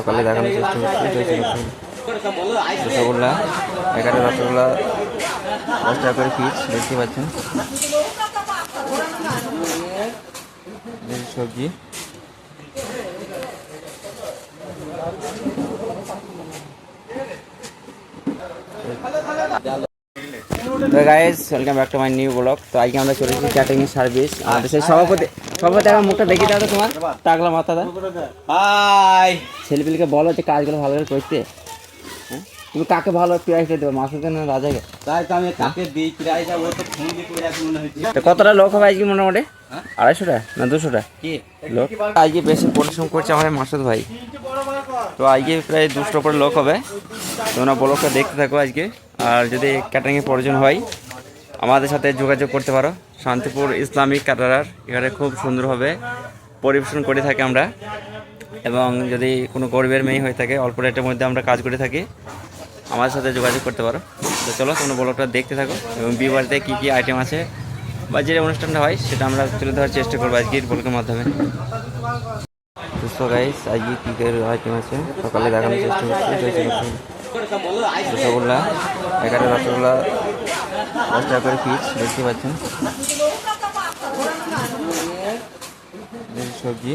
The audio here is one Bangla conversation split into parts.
সকালে দেখানোর চেষ্টা করছি। রসগোল্লা এখানে রসগোল্লা 10 টাকা করে পিস দেখতে পাচ্ছেন। সবজি তো guys welcome back to my new blog. তো আজকে আমরা চলেছি ক্যাটারিং সার্ভিস। আমাদের সেই সভাপতি আমার মুখটা দেখিয়ে দাও তো তোমার টাকলা মাথাটা। হাই ছেলেপিলকে বলো যে কাজগুলো ভালো করে করতে। হ্যাঁ তুমি কাকে ভালো প্রাইস দেবে মাসুদকে না রাজাকে? তাই তো আমি কাকে দিই প্রাইস ও তো ফোন দিয়ে করে রাখি মনে হচ্ছে। তো কতটা লোক হবে আজকে মোটামুটি? 250টা না 200টা কি লোক? আজকে বেশি পরিশ্রম করছে আমাদের মাসুদ ভাই। তো আজকে প্রায় 200 করে লোক হবে। তোমরা ব্লগটা দেখতে থাকো আজকে। আর যদি ক্যাটারিংয়ের প্রয়োজন হয় আমাদের সাথে যোগাযোগ করতে পারো। শান্তিপুর ইসলামিক ক্যাটারার এখানে খুব সুন্দরভাবে পরিবেশন করে থাকি আমরা। এবং যদি কোনো গরিবের মেয়ে হয়ে থাকে অল্প রেটের মধ্যে আমরা কাজ করে থাকি, আমাদের সাথে যোগাযোগ করতে পারো। তো চলো তোমরা ব্লগটা দেখতে থাকো এবং বিয়ে বাড়িতে কী কী আইটেম আছে বা যে অনুষ্ঠানটা হয় সেটা আমরা তুলে ধরার চেষ্টা করবো আজকের ব্লগের মাধ্যমে। তো গাইস আজকে কী কী আইটেম আছে সকালে দেখানোর চেষ্টা করছি। রসগোল্লা এখানে রসগোল্লা 10 টাকা করে পিস দেখতে পাচ্ছেন। সবজি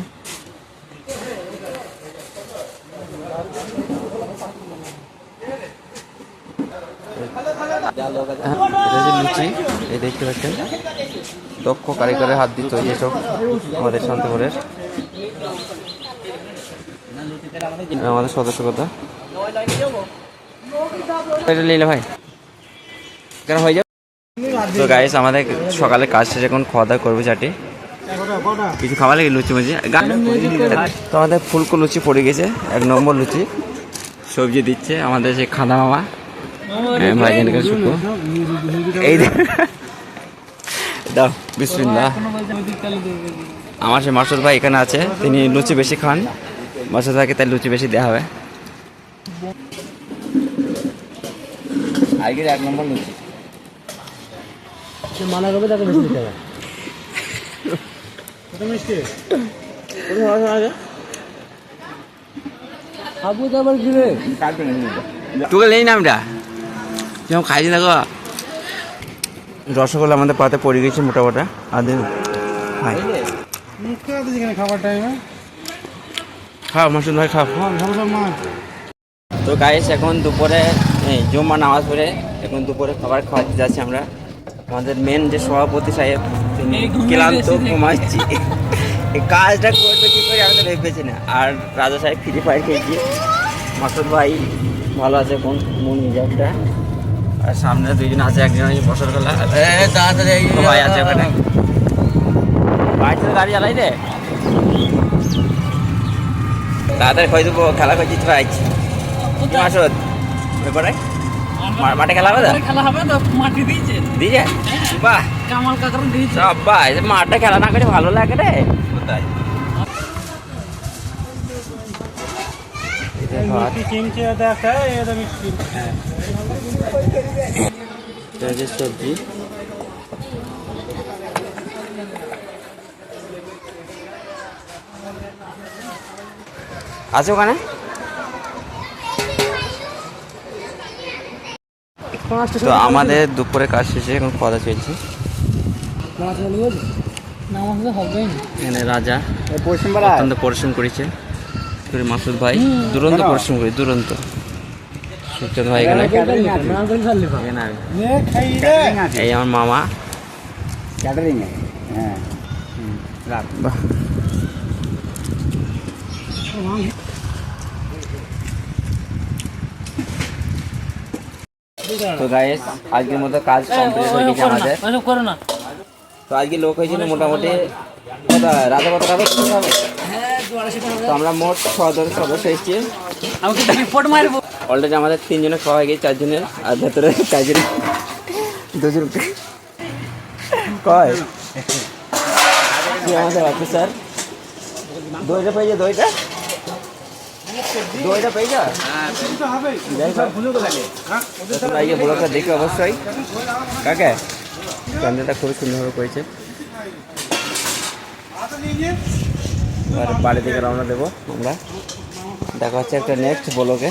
লুচি এই দেখতে পাচ্ছেন। দক্ষ কারিগরের হাত দিয়ে তৈরি সব আমাদের শান্তিপুরের আমাদের সদস্যকতা। এটা নিলে ভাই কেন হয়ে যাবে। তো গাইস আমাদের সকালে কাজ শেষে এখন খাওয়া দাওয়া করবো চাটি কিছু খাওয়া লাগে লুচি মুচি। তো আমাদের ফুলকো লুচি পড়ে গেছে 1 নম্বর লুচি। সবজি দিচ্ছে আমাদের সেই খাদা মামা ভাইজানকে শুকো এই দাও বিসমিল্লাহ। আমার সেই মাসুদ ভাই এখানে আছে, তিনি লুচি বেশি খান। মাসুদ ভাইকে তাই লুচি বেশি দেওয়া হবে। আজকের 1 নম্বর লুচি মানা করবে তাকে বেশি দিতে হবে। তোকে নেই নামটা যেমন খাইছি না গো। রসগোল্লা আমাদের পাতে পড়ে গেছে মোটামোটা আর দিন খাবার টাইমে খাও মাসুদ ভাই খাও। তো গাইস এখন দুপুরে জুম্মা নামাজ পড়ে এখন দুপুরে খাবার খাওয়াতে যাচ্ছি আমরা। আমাদের মেন যে সভাপতি সাহেব তিনি ক্লান্ত ঘুমাচ্ছি, এই কাজটা করবে কী করে আমি তো ভেবেছি না। আর রাজা সাহেব ফ্রি ফায়ার খেয়েছি। মাসুদ ভাই ভালো আছে কোন মন মিজাজটা। আর সামনে 2জন আছে, একজন আছে বছর গলা ভাই আছে ওখানে বাইরে গাড়ি চালাই রে তাড়াতাড়ি খোঁজ দেবো। খেলা করছি তো আইছি মাসুদ এবারে মাঠে খেলা হবে তো মাটি দিয়েছে বাহ কামাল কাকার দিয়েছে বাহ। মাঠে খেলা না করে ভালো লাগে রে। সবজি আছে ওখানে। তো আমাদের দুপুরে কাজ শেষে এখন খাওয়া দাওয়া চলছে। এখানে রাজা অত্যন্ত পরিশ্রম করেছে, মাসুদ ভাই দুরন্ত পরিশ্রম করে দুরন্ত। সুখচাঁদ ভাই এখানে এই আমার মামা ক্যাটারিং। হ্যাঁ তো গাইস আজকের মতো কাজ কমপ্লিট হয়ে গেছে আমাদের। তো আজকে লোক হয়েছিল মোটামুটি রাতে কত টাকা হবে। তো আমরা মোট 6 সদস্য এসেছি। অলরেডি আমাদের 3 জনের খাওয়া হয়ে গেছে, 4 জনের। আর ভেতরে 4 জনের 2 জন কয় আমাদের অফিসার দইটা পেয়েছে দইটা পেয়েছে ব্লগটা দেখে অবশ্যই কাকে ক্যামেরাটা খুবই সুন্দরভাবে করেছে। বাড়ি থেকে রওনা দেবো আমরা দেখা হচ্ছে একটা নেক্সট ব্লগে।